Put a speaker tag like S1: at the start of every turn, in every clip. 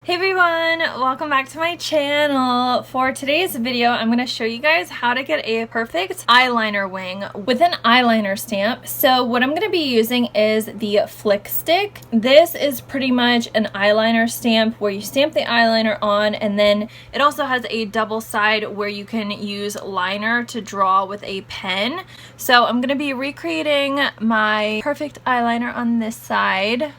S1: Hey everyone, welcome back to my channel. For today's video, I'm going to show you guys how to get a perfect eyeliner wing with an eyeliner stamp. So what I'm going to be using is the Flick Stick. This is pretty much an eyeliner stamp where you stamp the eyeliner on, and then it also has a double side where you can use liner to draw with a pen. So I'm going to be recreating my perfect eyeliner on this side.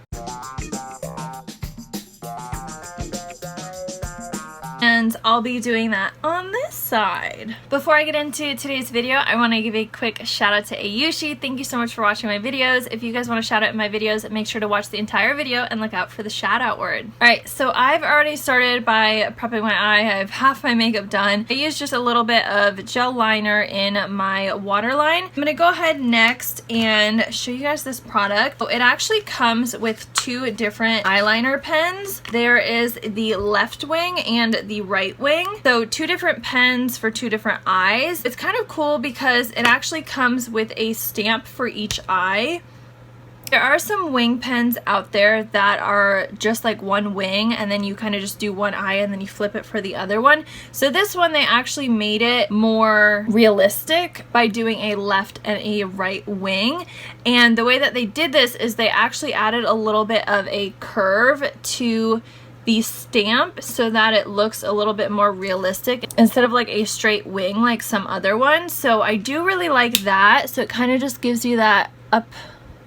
S1: And I'll be doing that on this side. Before I get into today's video, I want to give a quick shout out to Ayushi. Thank you so much for watching my videos. If you guys want to shout out in my videos, make sure to watch the entire video and look out for the shout out word. Alright, so I've already started by prepping my eye. I have half my makeup done. I used just a little bit of gel liner in my waterline. I'm going to go ahead next and show you guys this product. So it actually comes with two different eyeliner pens. There is the left wing and the right wing. So two different pens for two different eyes. It's kind of cool because it actually comes with a stamp for each eye. There are some wing pens out there that are just like one wing and then you kind of just do one eye and then you flip it for the other one. So this one, they actually made it more realistic by doing a left and a right wing. And the way that they did this is they actually added a little bit of a curve to the stamp so that it looks a little bit more realistic instead of like a straight wing like some other ones. So I do really like that. So it kind of just gives you that up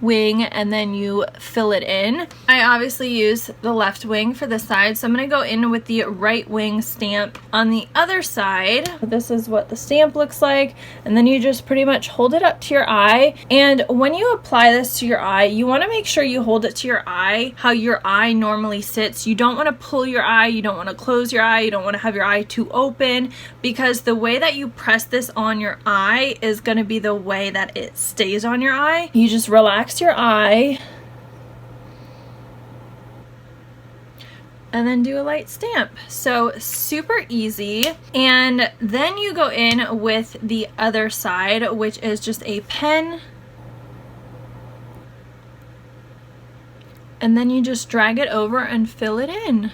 S1: wing and then you fill it in. I obviously use the left wing for the side, so I'm going to go in with the right wing stamp on the other side. This is what the stamp looks like, and then you just pretty much hold it up to your eye. And when you apply this to your eye, you want to make sure you hold it to your eye how your eye normally sits. You don't want to pull your eye, you don't want to close your eye, you don't want to have your eye too open, because the way that you press this on your eye is going to be the way that it stays on your eye. You just relax your eye and then do a light stamp. So super easy. And then you go in with the other side, which is just a pen, and then you just drag it over and fill it in.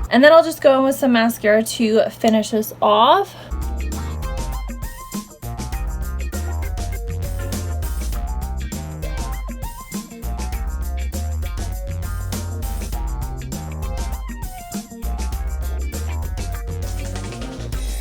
S1: And then I'll just go in with some mascara to finish this off.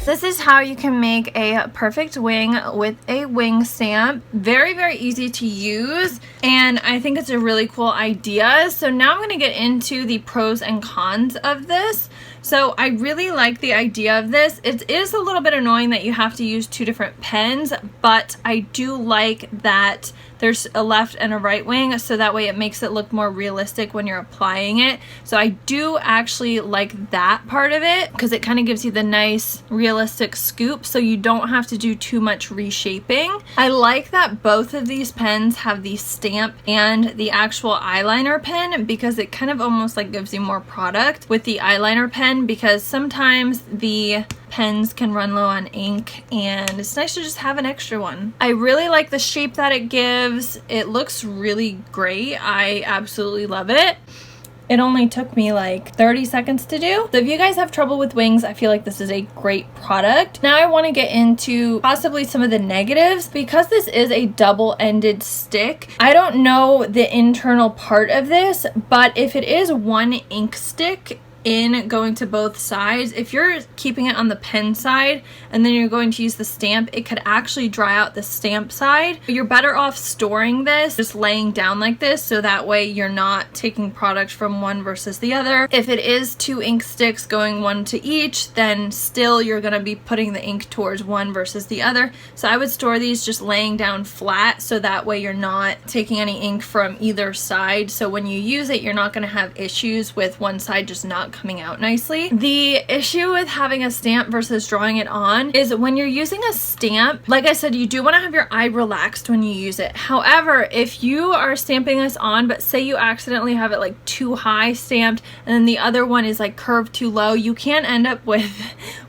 S1: This is how you can make a perfect wing with a wing stamp. Very, very easy to use, and I think it's a really cool idea. So now I'm going to get into the pros and cons of this. So I really like the idea of this. It is a little bit annoying that you have to use two different pens, but I do like that there's a left and a right wing, so that way it makes it look more realistic when you're applying it. So I do actually like that part of it because it kind of gives you the nice realistic scoop so you don't have to do too much reshaping. I like that both of these pens have the stamp and the actual eyeliner pen because it kind of almost like gives you more product with the eyeliner pen, because sometimes the pens can run low on ink and it's nice to just have an extra one. I really like the shape that it gives. It looks really great. I absolutely love it. It only took me like 30 seconds to do. So if you guys have trouble with wings, I feel like this is a great product. Now I want to get into possibly some of the negatives. Because this is a double-ended stick, I don't know the internal part of this, but if it is one ink stick in going to both sides, if you're keeping it on the pen side and then you're going to use the stamp, it could actually dry out the stamp side. You're better off storing this, just laying down like this, so that way you're not taking product from one versus the other. If it is two ink sticks going one to each, then still you're going to be putting the ink towards one versus the other. So I would store these just laying down flat, so that way you're not taking any ink from either side. So when you use it, you're not going to have issues with one side just not coming out nicely. The issue with having a stamp versus drawing it on is when you're using a stamp, like I said, you do want to have your eye relaxed when you use it. However, if you are stamping this on, but say you accidentally have it like too high stamped and then the other one is like curved too low, you can end up with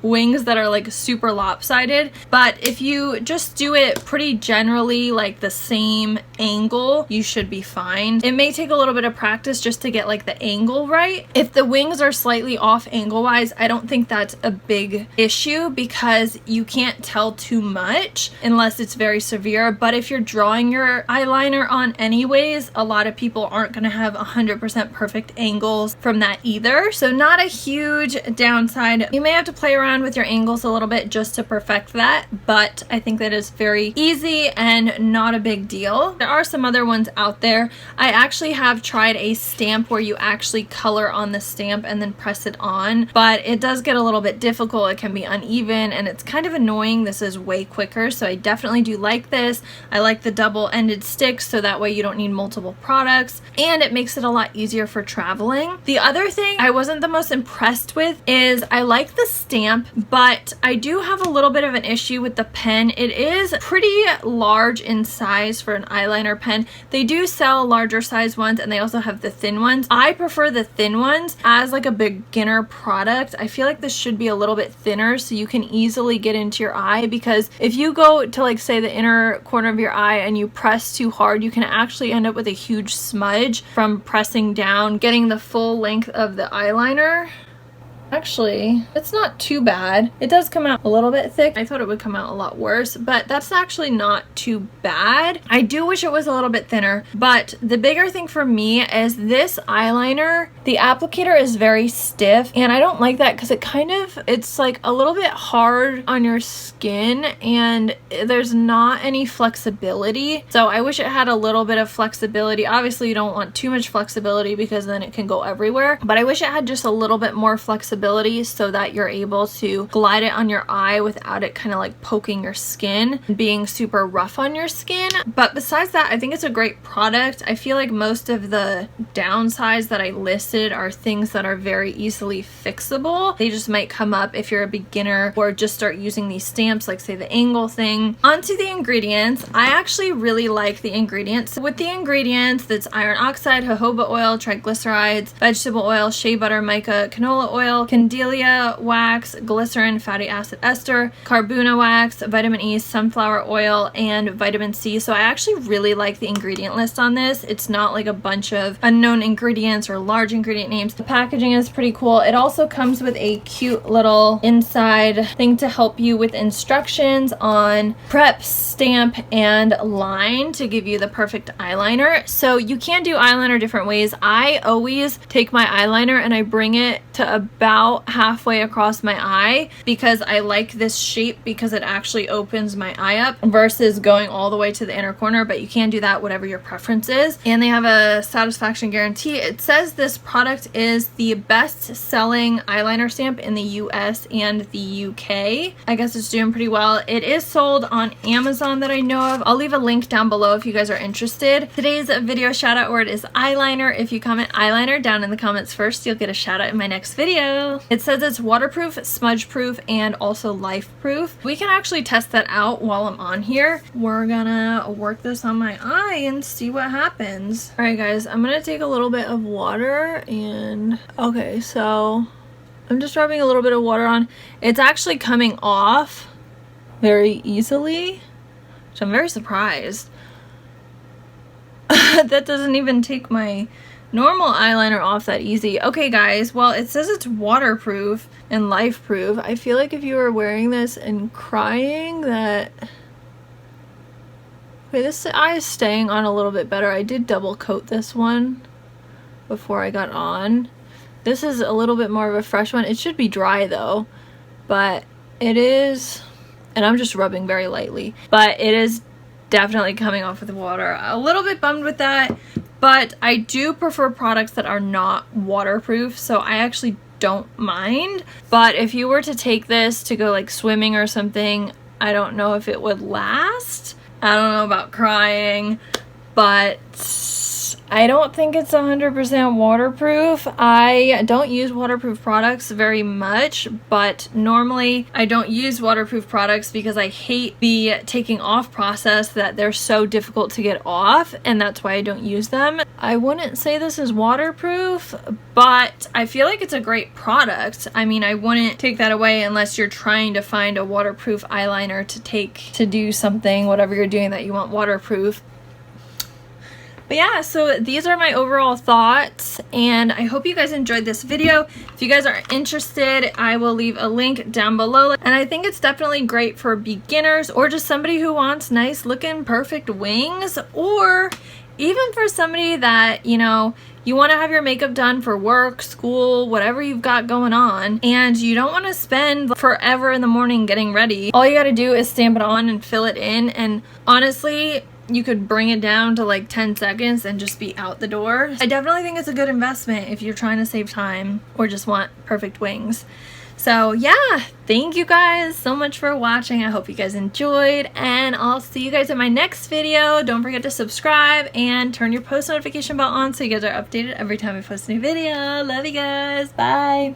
S1: wings that are like super lopsided. But if you just do it pretty generally, like the same angle, you should be fine. It may take a little bit of practice just to get like the angle right. If the wings are slightly off angle wise, I don't think that's a big issue because you can't tell too much unless it's very severe. But if you're drawing your eyeliner on anyways, a lot of people aren't going to have 100% perfect angles from that either. So not a huge downside. You may have to play around with your angles a little bit just to perfect that, but I think that is very easy and not a big deal. There are some other ones out there. I actually have tried a stamp where you actually color on the stamp and then press it on, but it does get a little bit difficult. It can be uneven and it's kind of annoying. This is way quicker, so I definitely do like this. I like the double-ended sticks so that way you don't need multiple products, and it makes it a lot easier for traveling. The other thing I wasn't the most impressed with is I like the stamp, but I do have a little bit of an issue with the pen. It is pretty large in size for an eyeliner pen. They do sell larger size ones and they also have the thin ones. I prefer the thin ones as like a beginner product. I feel like this should be a little bit thinner so you can easily get into your eye, because if you go to like say the inner corner of your eye and you press too hard, you can actually end up with a huge smudge from pressing down, getting the full length of the eyeliner. Actually, it's not too bad. It does come out a little bit thick. I thought it would come out a lot worse, but that's actually not too bad. I do wish it was a little bit thinner, but the bigger thing for me is this eyeliner, the applicator is very stiff, and I don't like that because it's like a little bit hard on your skin and there's not any flexibility. So I wish it had a little bit of flexibility. Obviously, you don't want too much flexibility because then it can go everywhere, but I wish it had just a little bit more flexibility so that you're able to glide it on your eye without it kind of like poking your skin and being super rough on your skin. But besides that, I think it's a great product. I feel like most of the downsides that I listed are things that are very easily fixable. They just might come up if you're a beginner or just start using these stamps, like say the angle thing. Onto the ingredients. I actually really like the ingredients. With the ingredients, that's iron oxide, jojoba oil, triglycerides, vegetable oil, shea butter, mica, canola oil, candelia wax, glycerin, fatty acid ester, carbuna wax, vitamin E, sunflower oil, and vitamin C. So I actually really like the ingredient list on this. It's not like a bunch of unknown ingredients or large ingredient names. The packaging is pretty cool. It also comes with a cute little inside thing to help you with instructions on prep, stamp, and line to give you the perfect eyeliner. So you can do eyeliner different ways. I always take my eyeliner and I bring it to about halfway across my eye because I like this shape because it actually opens my eye up versus going all the way to the inner corner, but you can do that whatever your preference is. And they have a satisfaction guarantee. It says this product is the best selling eyeliner stamp in the US and the UK. I guess it's doing pretty well. It is sold on Amazon that I know of. I'll leave a link down below if you guys are interested. Today's video shout out word is eyeliner. If you comment eyeliner down in the comments first, you'll get a shout out in my next video. It says it's waterproof, smudge proof, and also life proof. We can actually test that out while I'm on here. We're gonna work this on my eye and see what happens. All right guys, I'm gonna take a little bit of water and okay, so I'm just rubbing a little bit of water on. It's actually coming off very easily, which I'm very surprised. That doesn't even take my normal eyeliner off that easy. Okay guys, well it says it's waterproof and life proof. I feel like if you were wearing this and crying that... Okay, this eye is staying on a little bit better. I did double coat this one before I got on. This is a little bit more of a fresh one. It should be dry though, but it is, and I'm just rubbing very lightly, but it is definitely coming off with the water. A little bit bummed with that, but I do prefer products that are not waterproof, so I actually don't mind. But if you were to take this to go like swimming or something, I don't know if it would last. I don't know about crying, but I don't think it's 100% waterproof. I don't use waterproof products very much, but normally I don't use waterproof products because I hate the taking off process, that they're so difficult to get off, and that's why I don't use them. I wouldn't say this is waterproof, but I feel like it's a great product. I mean, I wouldn't take that away unless you're trying to find a waterproof eyeliner to take to do something, whatever you're doing that you want waterproof. But yeah, so these are my overall thoughts, and I hope you guys enjoyed this video. If you guys are interested, I will leave a link down below. And I think it's definitely great for beginners or just somebody who wants nice looking perfect wings, or even for somebody that, you know, you want to have your makeup done for work, school, whatever you've got going on, and you don't want to spend forever in the morning getting ready. All you got to do is stamp it on and fill it in, and honestly, you could bring it down to like 10 seconds and just be out the door. I definitely think it's a good investment if you're trying to save time or just want perfect wings. So yeah, thank you guys so much for watching. I hope you guys enjoyed, and I'll see you guys in my next video. Don't forget to subscribe and turn your post notification bell on so you guys are updated every time I post a new video. Love you guys. Bye.